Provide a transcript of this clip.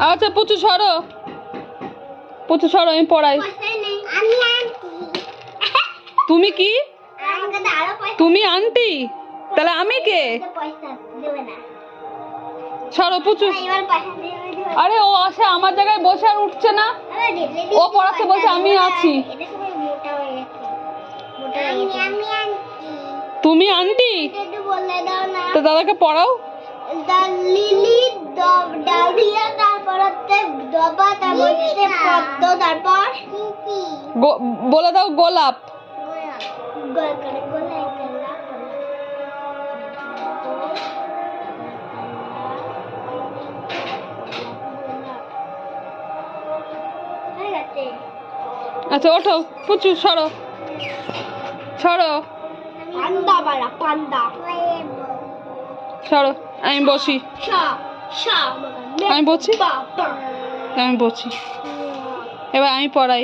আচ্ছা পুচু সরো, পুচু সরো, আমি পড়াই। তুমি কি? তুমি আন্টি? তাহলে আমি কে? সরো পুচু। আরে ও আসে আমার জায়গায় বসে আর উঠছে না, ও পড়াচ্ছে বসে, আমি আছি। তুমি আন্টি? তো দাদাকে পড়াও। বলে দাও গোলাপ। আচ্ছা ওঠো পুচু, সরো সরো সরো, আমি বসি, আমি বসি, আমি বসি। এবার আমি পড়াই।